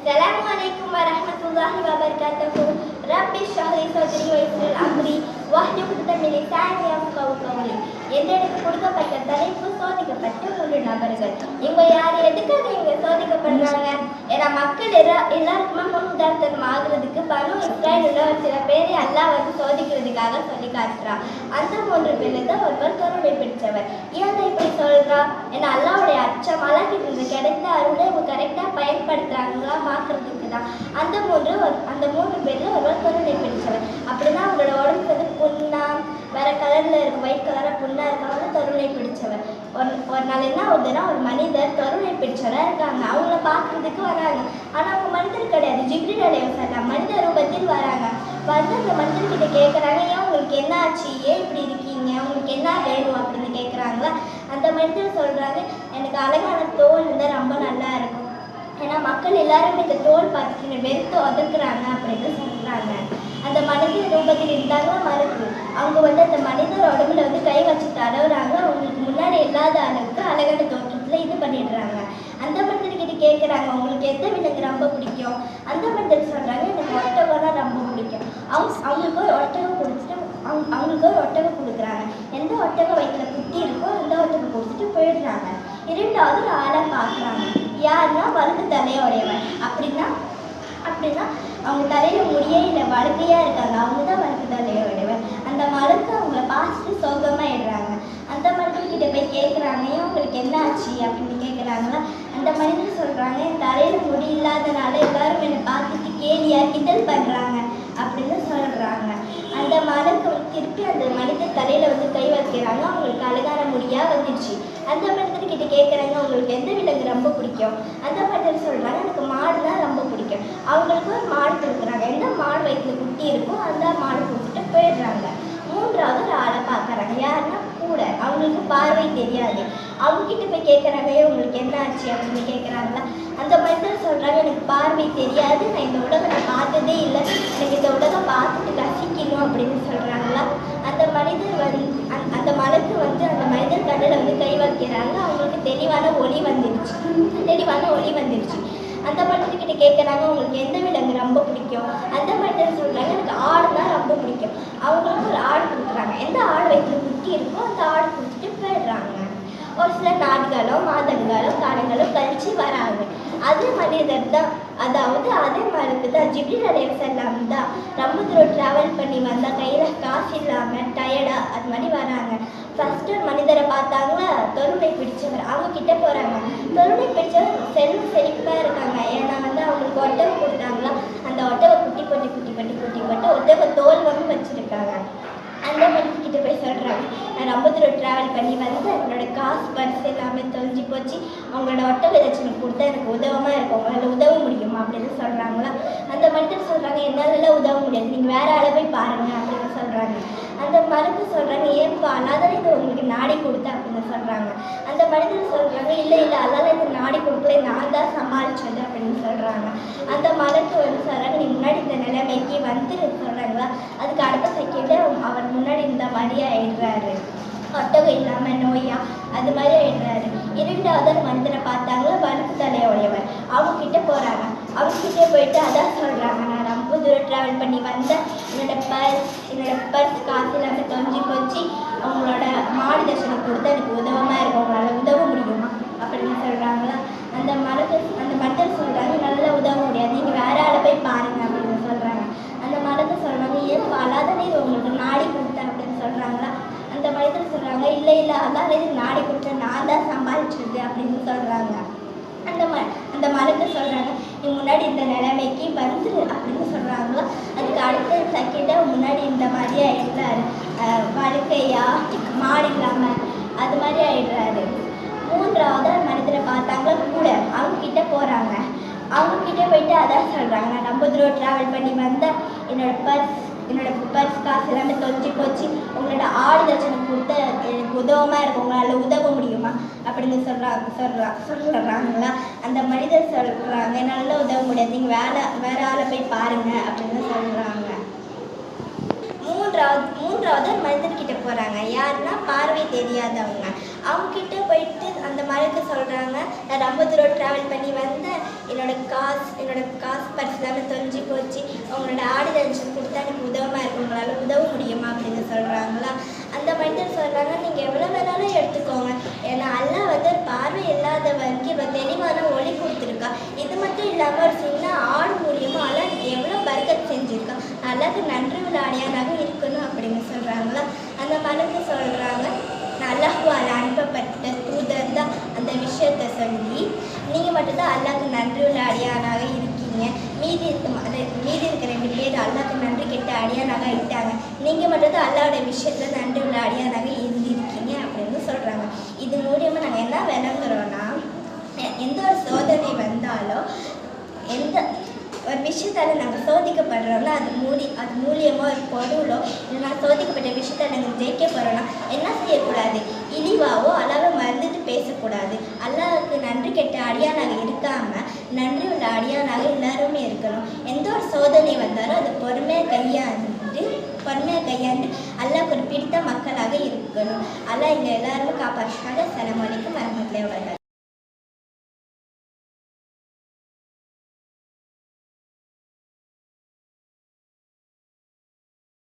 Assalamualaikum warahmatullahi wabarakatuh. Rabbi shrah li sadri wa yassir li amri wahlul 'uqdatam min lisani yafqahu qawli. என்னெடுத்து கொடுக்கப்பட்ட தலைப்பு சோதிக்கப்பட்ட 3 நபர்கள். இவங்க யார், எதுக்காக இவங்க சோதிக்கப்படுறாங்க? ஏன்னா மக்கள் எல்லாருக்குமே முன் உதாரணம் ஆகுறதுக்கு பனு இஸ்ராயேல்ல ஒரு சில பேரை அல்லாஹ் வந்து சோதிக்கிறதுக்காக சொல்லி காட்டுறான். அந்த 3 பேர்ல தான் ஒருவர் கருணை பிடிச்சவர். ஏன் இப்படி சொல்றா? ஏன்னா அல்லாஹ்வுடைய அச்சம், அல்லாஹ் கிட்ட இருந்து கிடைத்த அருளை இவங்க கரெக்டா பயன்படுத்துறாங்களா பார்க்கறதுக்கு தான். அந்த 3 பேர்ல ஒருவர் கருணை பிடிச்சவர். அப்படின்னா அவங்களோட உடம்புக்கு வந்து புண்ணா வேற கலர்ல இருக்கு, ஒயிட் கலரா புண்ணா இருக்கவங்க கருணை பிடிச்சவர். ஒரு நாள் என்ன ஆகுதுன்னா, ஒரு மனிதர் கருணை பிடிச்சவரா இருக்காங்க. அவங்கள பார்க்கறதுக்கு வராங்க. ஆனா அவங்க மனிதர் கிடையாது, ஜிப்ரீல் அலைஹிஸ்ஸலாம் மனிதர் ரூபத்தில் வராங்க. வந்து அந்த மனிதர்கிட்ட கேட்குறாங்க, ஏன் உங்களுக்கு என்ன ஆச்சு, ஏன் இப்படி இருக்கீங்க, உங்களுக்கு என்ன வேணும் அப்படின்னு கேட்குறாங்களா. அந்த மனிதர் சொல்றாங்க, எனக்கு அழகான தோல் இருந்தால் ரொம்ப நல்லா இருக்கும். ஏன்னா மக்கள் எல்லாரும் இந்த தோல் பார்த்துட்டு வெறுத்து ஒதுக்குறாங்க அப்படின்னு சொல்றாங்க. அந்த மனிதர் ரூபத்தில் இருந்தாங்க மறுப்பு. அவங்க வந்து அந்த மனிதர் உடம்புல வந்து கை வச்சு தடவுறாங்க. அவங்களுக்கு முன்னாடி இல்லாத அளவுக்கு அழகான தோற்றத்துல இது பண்ணிடுறாங்க. அந்த மனிதர்கிட்ட கேட்குறாங்க, உங்களுக்கு எந்த விலங்கு ரொம்ப பிடிக்கும்? அந்த மனிதர் சொல்றாங்க, எனக்கு ஒட்டகம்னா ரொம்ப பிடிக்கும். அவங்களுக்கு ஒரு ஒட்டகம் கொடுத்துட்டு அவங்களுக்கு ஒரு ஒட்டகம் கொடுக்குறாங்க. எந்த ஒட்டகம் வயிற்றுல குட்டி இருக்கோ அந்த ஒட்டகம் கொடுத்துட்டு போயிடுறாங்க. இரண்டாவது ஒரு ஆளை பார்க்குறாங்க. யாருன்னா வழுக்கு தலையோடையவன். அப்படின்னா அவங்க தலையில முடியே இல்லை, வழுக்கையா இருக்காங்க. அவங்க தான் வழுக்கு தலையோடையவன். அந்த மழுக்கு அவங்கள பார்த்துட்டு சோகமாயிடுறாங்க. அந்த மனிதர்கிட்ட போய் கேட்குறாங்க, ஏன் உங்களுக்கு என்ன ஆச்சு அப்படின்னு கேட்குறாங்களா. அந்த மனிதர் சொல்றாங்க, என் தலையில முடி இல்லாதனால எல்லாரும் என்னை பார்த்துட்டு கேலியா கிண்டல் பண்றாங்க அப்படின்னு சொல்றாங்க. அந்த மழுக்கு திருப்பி அந்த மனிதர் தலையில வந்து கை வைக்கிறாங்க. அவங்களுக்கு அழகான முடியா வந்துடுச்சு. அந்த மனிதர்கிட்ட கேட்குறாங்க, உங்களுக்கு எந்த விலங்கு ரொம்ப பிடிக்கும்? அந்த மனிதர் சொல்றாங்க, எனக்கு மாடுனா ரொம்ப பிடிக்கும். அவங்களுக்கு ஒரு மாடு கொடுக்குறாங்க. எந்த மாடு வயிற்றுல குட்டி இருக்கோ அந்த மாடு கொடுத்துட்டு போயிடுறாங்க. மூன்றாவது ஒரு ஆளை பார்க்குறாங்க. யாருன்னா கூட அவங்களுக்கு பார்வை தெரியாது. அவங்ககிட்ட போய் கேட்குறாங்க, உங்களுக்கு என்ன ஆச்சு அப்படின்னு கேட்குறாங்களா. அந்த மனிதர் சொல்றாங்க, எனக்கு பார்வை தெரியாது, நான் இந்த உலகத்தை பார்த்ததே இல்லை, எனக்கு இந்த உலகம் பார்த்துட்டு ரசிக்கணும் அப்படின்னு சொல்றாங்களா. அந்த மனிதர் அந்த மலைக்கு வந்து அந்த மனிதர் கண்ணில் வந்து கை வைக்கிறாங்க. அவங்களுக்கு தெளிவான ஒளி வந்துடுச்சு. அந்த மனிதர்கிட்ட கேட்குறாங்க, உங்களுக்கு எந்த விலங்கு ரொம்ப பிடிக்கும்? அந்த மனிதர் சொல்றாங்க, எனக்கு ஆடுனா ரொம்ப பிடிக்கும். அவங்களுக்கு ஒரு ஆடு கொடுக்குறாங்க. எந்த ஆடு வயிற்றுல குட்டி இருக்கோ அந்த ஆடு கொடுத்துட்டு போயிடுறாங்க. ஒரு சில நாட்களோ மாதங்களோ காலங்களோ கழிச்சு வராங்க. அதே மனிதர் தான், அதாவது அதே மருக்கு தான் ஜிப்ரீல் அலைஹிஸ்ஸலாம் தான் ரொம்ப தூரம் ட்ராவல் பண்ணி வந்தால் கையில் காசு இல்லாமல் டயர்டா அது மாதிரி வராங்க. ஃபர்ஸ்ட் ஒரு மனிதரை பார்த்தாங்களா, கருணை பிடிச்சவர். அவங்க கிட்ட போறாங்க. கருணை பிடிச்சவர் செழிப்பாக இருக்காங்க. ஏன்னா வந்து அவங்களுக்கு ஒட்டகம் கொடுத்தாங்களா. அந்த ஒட்டகம் குட்டி போட்டு ஒட்டக தோல் வந்து வச்சிருக்காங்க. அந்த மனிதர்கிட்ட போய் சொல்கிறாங்க, நான் ரொம்ப தூரம் ட்ராவல் பண்ணி வந்து என்னோட காசு பர்ஸ் எல்லாமே தொலைஞ்சி போச்சு, அவங்களோட ஒட்டக ஏதாச்சும் கொடுத்தா எனக்கு உதவமாக இருக்கும், உங்களால் உதவ முடியுமா அப்படின்னு சொல்கிறாங்களா. அந்த மனிதர் சொல்கிறாங்க, என்னாலலாம் உதவ முடியாது, நீங்கள் வேற ஆளை போய் பாருங்கள் அப்படின்னு சொல்கிறாங்க. அந்த மருக்கு சொல்கிறாங்க, ஏன்பா அல்லாதான் இது உங்களுக்கு நாடி கொடுத்தேன் அப்படின்னு சொல்கிறாங்க. அந்த மனிதர் சொல்கிறாங்க, இல்லை அல்லாத இது நாடி கொடுக்கல, நான் தான் சமாளிச்சது அப்படின்னு சொல்கிறாங்க. அந்த மருக்கு வந்து சொல்கிறாங்க, நீ முன்னாடி இந்த நிலைமைக்கு வந்துரு சொல்கிறாங்களா. அதுக்கு அடுத்த செகண்டே அவர் முன்னாடி இந்த மாதிரி ஆயிடுறாரு. ஒட்டகம் இல்லாமல் நோயா அது மாதிரி ஆயிடுறாரு. இரண்டாவது மனிதரை பார்த்தாங்களா, வழுக்கு தலையோடையவர். அவங்ககிட்ட போகிறாங்க. அவங்ககிட்ட போயிட்டு அதான் சொல்கிறாங்க, நான் ரொம்ப தூரம் ட்ராவல் பண்ணி வந்தேன், என்னோட பர்ஸ் காசு எல்லாமே தொலைஞ்சி போச்சு, அவங்களோட மாடு தர்ஷனம் கொடுத்தா எனக்கு உதவமாக இருக்கும், அவங்களால உதவ முடியுமா அப்படின்னு சொல்கிறாங்களா. அந்த மனிதர் சொல்கிறாங்க, நல்லா உதவ முடியாது, நீங்கள் வேற ஆளை போய் பாருங்க அப்படின்னு சொல்கிறாங்க. அந்த மனிதர் சொல்கிறாங்க, ஏன் அல்லாதானே இது உங்களுக்கு நாடி கொடுத்தேன் அப்படின்னு சொல்கிறாங்களா. அந்த மனிதர் சொல்கிறாங்க, இல்லை அதான் இது நாடி கொடுத்தேன், நான் தான் சமாளிச்சது அப்படின்னு சொல்கிறாங்க. அந்த மனிதர் சொல்கிறாங்க, நீ முன்னாடி இந்த நிலைமைக்கு வந்துரு அப்படின்னு சொல்கிறாங்களா. அதுக்கு அடுத்த செகண்டை முன்னாடி இந்த மாதிரி ஆயிடுறாரு, வழுக்கையா மாடு இல்லாமல் அது மாதிரி ஆயிடுறாரு. மூன்றாவது மனிதரை பார்த்தாங்களா கூட. அவங்கக்கிட்ட போகிறாங்க. அவங்கக்கிட்ட போயிட்டு அதான் சொல்கிறாங்க, நான் ரொம்ப தூரம் ட்ராவல் பண்ணி வந்தேன், என்னோட பர்ஸ் காசு எல்லாமே தொலைஞ்சி போச்சு, உங்களோட ஆடு தர்ஷனம் கொடுத்த எனக்கு உதவமாக இருக்கும், உங்களால் உதவ முடியுமா அப்படின்னு சொல்கிறாங்களா. அந்த மனிதர் சொல்கிறாங்க, என்னால் உதவ முடியாது, நீங்கள் வேற ஆளை போய் பாருங்க அப்படின்னு சொல்கிறாங்க. மூன்றாவது மனிதர்கிட்ட போகிறாங்க. யாருன்னா பார்வை தெரியாதவங்க. அவங்கக்கிட்ட போயிட்டு அந்த மலைக்கு சொல்கிறாங்க, நான் ரொம்ப தூரம் ட்ராவல் பண்ணி வந்தேன், என்னோட காசு பர்ஸ் எல்லாமே தொலைஞ்சி போச்சு, அவங்களோட ஆடி தரிசனம் கொடுத்தா எனக்கு உதவமாக இருக்கும், உங்களால் உதவ முடியுமா அப்படின்னு சொல்கிறாங்களா. அந்த மனிதர் சொல்கிறாங்க, நீங்கள் எவ்வளோ வேணாலும் எடுத்துக்கோங்க, ஏன்னா அல்லாஹ் வந்து ஒரு பார்வை இல்லாதவருக்கு இவ்வளோ தெளிவான ஒளி கொடுத்துருக்கா. இது மட்டும் இல்லாமல் ஒரு சின்ன ஆடு மூலியமாக அல்லாஹ் எவ்வளோ பரக்கத் செஞ்சுருக்கா, அல்லாஹ்க்கு நன்றி உள்ள அடியானாக இருக்கணும் அப்படின்னு சொல்கிறாங்களா. அந்த மனுக்கு சொல்கிறாங்க, அல்லாஹ்வால் அனுப்பப்பட்ட தூதர் தான் அந்த விஷயத்தை சொல்லி நீங்கள் மட்டும்தான் அல்லாஹ்க்கு நன்றி உள்ள அடியானாக இருக்கீங்க, மீதி இருக்கிற 2 பேர் அல்லாஹ்க்கு நன்றி கெட்ட அடியானாக ஆகிட்டாங்க, நீங்கள் மட்டும்தான் அல்லாஹோட விஷயத்தில் நன்றி உள்ள அடியானாக இருந்திருக்கீங்க அப்படின்னு சொல்கிறாங்க. இது மூலியமாக நாங்கள் என்ன விளங்குறோன்னா, எந்த ஒரு சோதனை வந்தாலும் எந்த ஒரு விஷயத்தால் நாங்கள் சோதிக்கப்படுறோம்னா அது மூலியமாக ஒரு பொருளோ இல்லைனா சோதிக்கப்பட்ட விஷயத்தை நாங்கள் ஜெயிக்க போகிறோன்னா என்ன செய்யக்கூடாது, இழிவாவோ அளவை மறந்துட்டு பேசக்கூடாது. அல்லாஹ்வுக்கு நன்றி கெட்ட அடியானாக இருக்காமல் நன்றி உள்ள அடியானாக எல்லாருமே இருக்கணும். எந்த ஒரு சோதனை வந்தாலும் அது பொறுமையாக கையாண்டு அல்லாஹ்வுக்கு ஒரு பிடித்த மக்களாக இருக்கணும். அல்லாஹ் எங்கள் எல்லாருமே காப்பாற்றுறாங்க. அஸ்ஸலாமு அலைக்கும் வரஹ்மத்துல்லாஹி வபரகாத்துஹு.